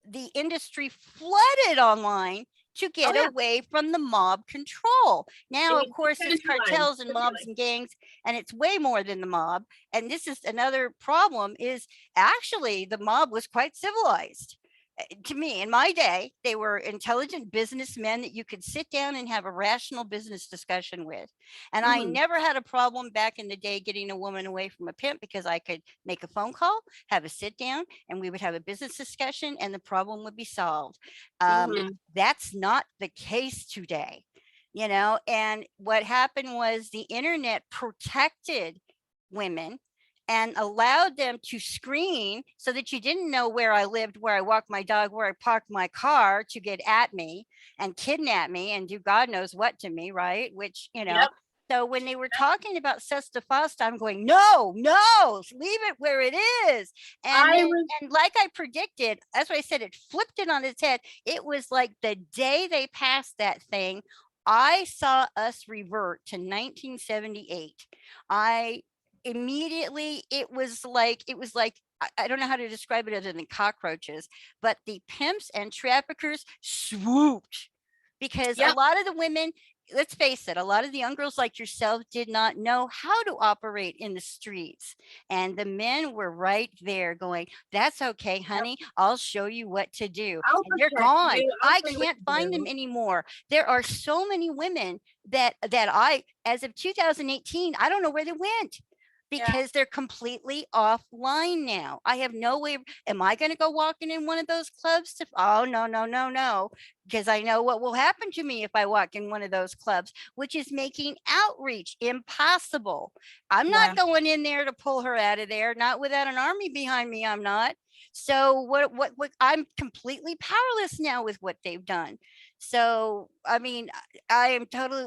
[SPEAKER 1] the industry flooded online to get away from the mob control. Now, of course, it's cartels and mobs and gangs, and it's way more than the mob. And this is another problem, is actually the mob was quite civilized. To me, in my day, they were intelligent businessmen that you could sit down and have a rational business discussion with. And I never had a problem back in the day getting a woman away from a pimp, because I could make a phone call, have a sit down, and we would have a business discussion and the problem would be solved. That's not the case today, and what happened was the internet protected women and allowed them to screen so that you didn't know where I lived, where I walked my dog, where I parked my car, to get at me and kidnap me and do God knows what to me, right? Which, so when they were talking about Sesta Fasta, I'm going, no, leave it where it is. And like I predicted, that's what I said, it flipped it on its head. It was like the day they passed that thing, I saw us revert to 1978. Immediately, it was like I don't know how to describe it other than cockroaches, but the pimps and traffickers swooped, because a lot of the women, let's face it, a lot of the young girls like yourself did not know how to operate in the streets, and the men were right there going, that's okay, honey, I'll show you what to do. And they're gone. I can't find them anymore. There are so many women that I, as of 2018, I don't know where they went, because they're completely offline now. I have no way. Am I going to go walking in one of those clubs? Oh, no. Because I know what will happen to me if I walk in one of those clubs, which is making outreach impossible. I'm not going in there to pull her out of there, not without an army behind me. I'm not. So what I'm completely powerless now with what they've done. So, I mean,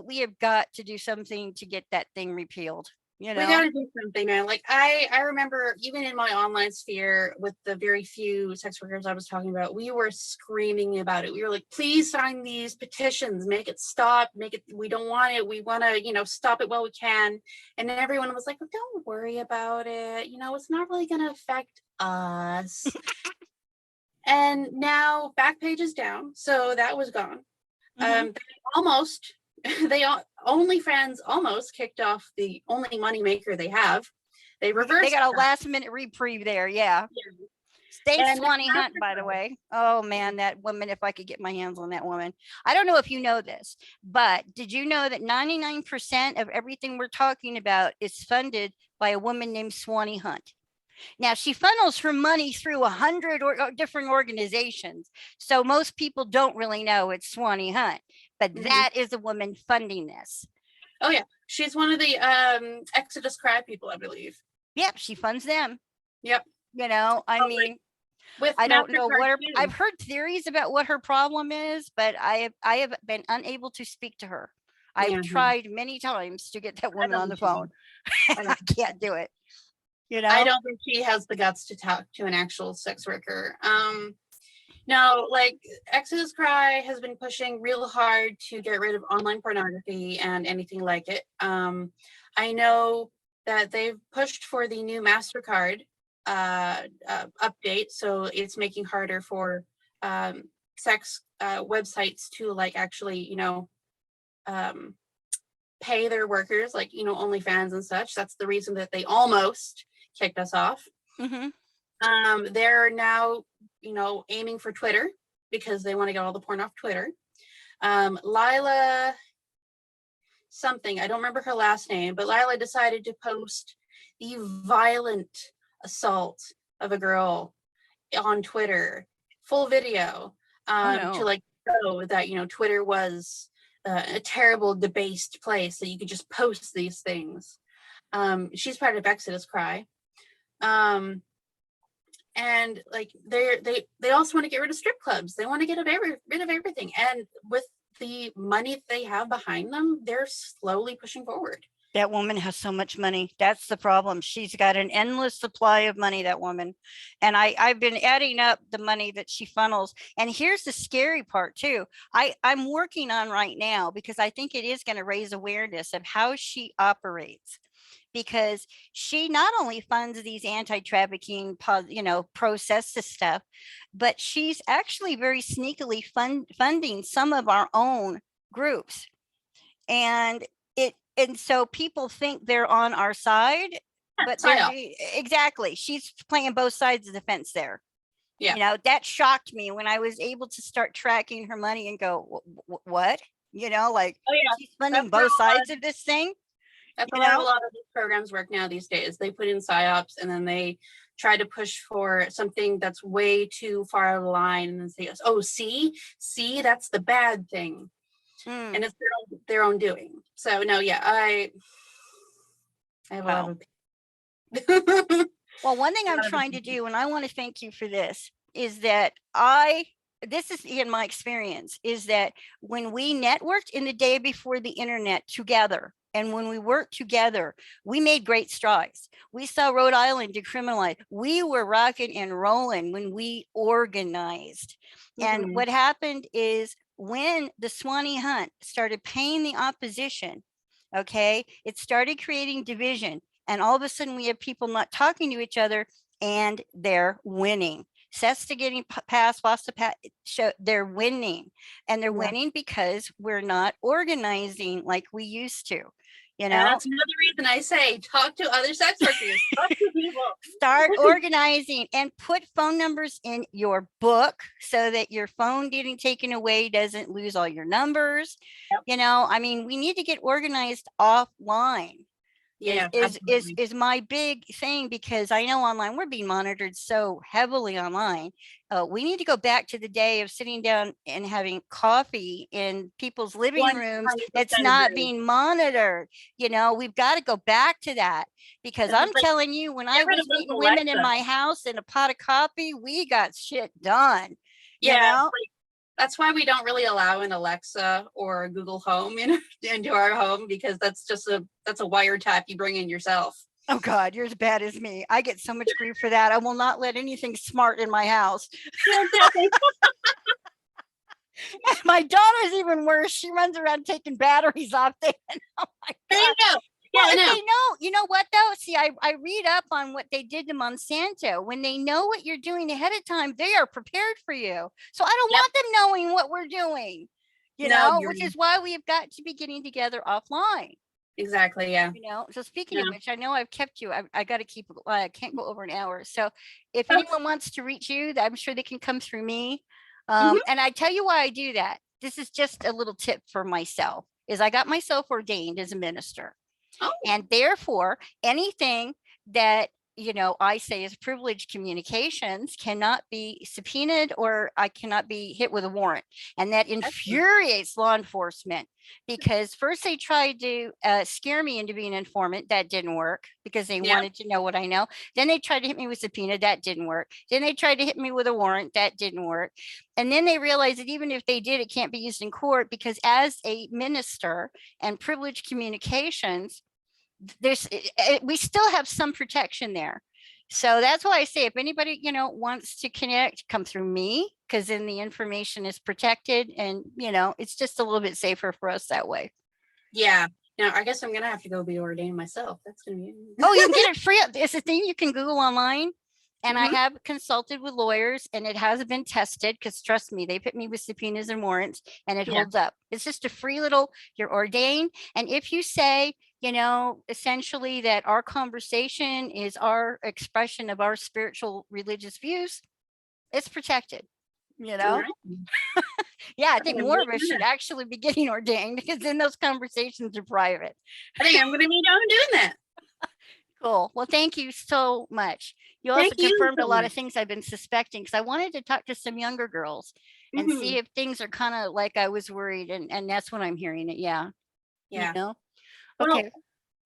[SPEAKER 1] we have got to do something to get that thing repealed. We
[SPEAKER 2] got to do something, man. Like I remember even in my online sphere with the very few sex workers I was talking about, we were screaming about it. We were like, please sign these petitions, make it stop, we don't want it. We want to, stop it while we can. And everyone was like, well, don't worry about it. It's not really going to affect us. And now Backpage is down. So that was gone. OnlyFans almost kicked off the only moneymaker they have. They reversed.
[SPEAKER 1] They got a last minute reprieve there. Yeah. Thanks, Swanee Hunt, by the way. Oh man, that woman, if I could get my hands on that woman. I don't know if you know this, but did you know that 99% of everything we're talking about is funded by a woman named Swanee Hunt? Now, she funnels her money through 100 different organizations. So most people don't really know it's Swanee Hunt, but that is a woman funding this.
[SPEAKER 2] Oh, yeah. She's one of the Exodus Cry people, I believe.
[SPEAKER 1] Yep. She funds them.
[SPEAKER 2] Yep.
[SPEAKER 1] I mean, I don't know what I've heard theories about what her problem is, but I have been unable to speak to her. I've tried many times to get that woman on the phone. I can't do it.
[SPEAKER 2] I don't think she has the guts to talk to an actual sex worker. No, like Exodus Cry has been pushing real hard to get rid of online pornography and anything like it. I know that they've pushed for the new MasterCard update, so it's making harder for sex websites to like actually, pay their workers, like, OnlyFans and such. That's the reason that they almost kicked us off.
[SPEAKER 1] Mm-hmm.
[SPEAKER 2] They're now, aiming for Twitter because they want to get all the porn off Twitter. Lila something, I don't remember her last name, but Lila decided to post the violent assault of a girl on Twitter, full video, to like show that, Twitter was a terrible, debased place that you could just post these things. She's part of Exodus Cry. And like they also want to get rid of strip clubs. They want to get rid of everything. And with the money they have behind them, they're slowly pushing forward.
[SPEAKER 1] That woman has so much money. That's the problem. She's got an endless supply of money, that woman. And I've been adding up the money that she funnels. And here's the scary part too. I'm working on right now, because I think it is going to raise awareness of how she operates. Because she not only funds these anti-trafficking, pro-cestus stuff, but she's actually very sneakily funding some of our own groups. And so people think they're on our side, but exactly, she's playing both sides of the fence there.
[SPEAKER 2] Yeah.
[SPEAKER 1] That shocked me when I was able to start tracking her money and go, what? She's funding both sides of this thing.
[SPEAKER 2] That's how a lot of these programs work now these days. They put in psyops and then they try to push for something that's way too far out of the line and then say, oh, see, that's the bad thing. And it's their own doing. So no, yeah, I have a lot of
[SPEAKER 1] well, one thing I'm trying to do, and I want to thank you for this, is that this is in my experience, is that when we networked in the day before the internet together, and when we worked together, we made great strides. We saw Rhode Island decriminalized. We were rocking and rolling when we organized. And what happened is, when the Swanee Hunt started paying the opposition, it started creating division. And all of a sudden we have people not talking to each other, and they're winning. SESTA getting passed, FOSTA passed, they're winning. And they're winning because we're not organizing like we used to. And
[SPEAKER 2] that's another reason I say, talk to other sex workers, talk to people.
[SPEAKER 1] Start organizing and put phone numbers in your book so that your phone getting taken away doesn't lose all your numbers. We need to get organized offline. Is my big thing, because I know online we're being monitored so heavily online. We need to go back to the day of sitting down and having coffee in people's living rooms that's not being monitored. We've got to go back to that, because I'm telling you, when I was meeting women in my house and a pot of coffee, we got shit done.
[SPEAKER 2] That's why we don't really allow an Alexa or a Google Home into our home, because that's a wiretap you bring in yourself.
[SPEAKER 1] Oh God, you're as bad as me. I get so much grief for that. I will not let anything smart in my house. My daughter's even worse. She runs around taking batteries off there. Oh my God.
[SPEAKER 2] There you go.
[SPEAKER 1] Well, if they know, you know what though? See, I read up on what they did to Monsanto. When they know what you're doing ahead of time, they are prepared for you. So I don't want them knowing what we're doing, which is why we have got to be getting together offline.
[SPEAKER 2] Exactly. Yeah.
[SPEAKER 1] So speaking of which, I know I've kept you. I got to keep. I can't go over an hour. So if anyone wants to reach you, I'm sure they can come through me. And I tell you why I do that. This is just a little tip for myself. Is I got myself ordained as a minister. And therefore, anything that, I say is privileged communications cannot be subpoenaed, or I cannot be hit with a warrant. And that infuriates law enforcement, because first they tried to scare me into being an informant. That didn't work, because they wanted to know what I know. Then they tried to hit me with subpoena. That didn't work. Then they tried to hit me with a warrant. That didn't work. And then they realized that even if they did, it can't be used in court, because as a minister and privileged communications, we still have some protection there. So that's why I say, if anybody, wants to connect, come through me, because then the information is protected, and, it's just a little bit safer for us that way.
[SPEAKER 2] Yeah. Now, I guess I'm going to have to go be ordained myself. That's going to be.
[SPEAKER 1] Oh, you can get it free. It's a thing you can Google online. And I
[SPEAKER 2] Mhm.
[SPEAKER 1] have consulted with lawyers and it has been tested because trust me, they put me with subpoenas and warrants and it
[SPEAKER 2] Yeah.
[SPEAKER 1] holds up. It's just a free little, you're ordained. And if you say, essentially that our conversation is our expression of our spiritual religious views, it's protected, you
[SPEAKER 2] All
[SPEAKER 1] know?
[SPEAKER 2] right.
[SPEAKER 1] Yeah, I
[SPEAKER 2] I think
[SPEAKER 1] think
[SPEAKER 2] I'm
[SPEAKER 1] more
[SPEAKER 2] gonna
[SPEAKER 1] of us
[SPEAKER 2] do
[SPEAKER 1] should
[SPEAKER 2] that.
[SPEAKER 1] actually be getting ordained because then those conversations are private.
[SPEAKER 2] I think I'm going to be doing that.
[SPEAKER 1] Cool. Well, thank you so much. You also
[SPEAKER 2] Thank you
[SPEAKER 1] confirmed a
[SPEAKER 2] so
[SPEAKER 1] lot
[SPEAKER 2] much.
[SPEAKER 1] of things I've been suspecting because I wanted to talk to some younger girls and
[SPEAKER 2] Mhm.
[SPEAKER 1] see if things are kind of like I was worried. And that's when I'm hearing it. Yeah.
[SPEAKER 2] Yeah.
[SPEAKER 1] Well,
[SPEAKER 2] Well,
[SPEAKER 1] okay.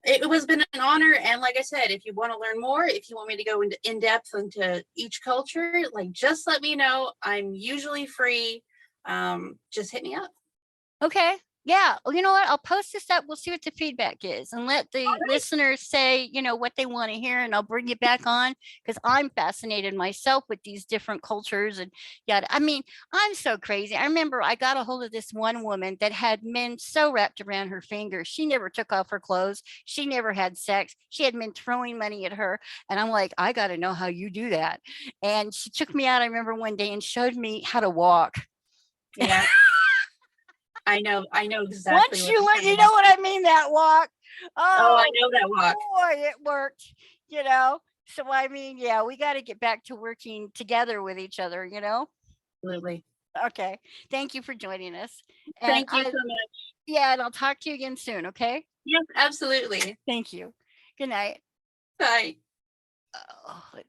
[SPEAKER 2] it was been an honor. And like I said, if you want to learn more, if you want me to go into in depth into each culture, like just let me know. I'm usually free. Just hit me up.
[SPEAKER 1] Okay. Yeah. Well, you know what? I'll post this up. We'll see what the feedback is and let the
[SPEAKER 2] All right.
[SPEAKER 1] listeners say, what they want to hear. And I'll bring you back on because I'm fascinated myself with these different cultures and yada. I mean, I'm so crazy. I remember I got a hold of this one woman that had men so wrapped around her fingers. She never took off her clothes. She never had sex. She had men throwing money at her. And I'm like, I got to know how you do that. And she took me out, I remember one day and showed me how to walk.
[SPEAKER 2] Yeah. I know exactly
[SPEAKER 1] Once
[SPEAKER 2] what you're
[SPEAKER 1] you
[SPEAKER 2] talking
[SPEAKER 1] know
[SPEAKER 2] about.
[SPEAKER 1] what I mean, that walk.
[SPEAKER 2] Oh, I
[SPEAKER 1] Oh
[SPEAKER 2] know that walk.
[SPEAKER 1] boy, it worked. So I mean, yeah, we got to get back to working together with each other.
[SPEAKER 2] Absolutely.
[SPEAKER 1] Okay. Thank you for joining us. And
[SPEAKER 2] Thank you so much.
[SPEAKER 1] yeah, and I'll talk to you again soon, okay?
[SPEAKER 2] Yes, absolutely.
[SPEAKER 1] Thank you. Good night.
[SPEAKER 2] Bye.
[SPEAKER 1] Oh, let's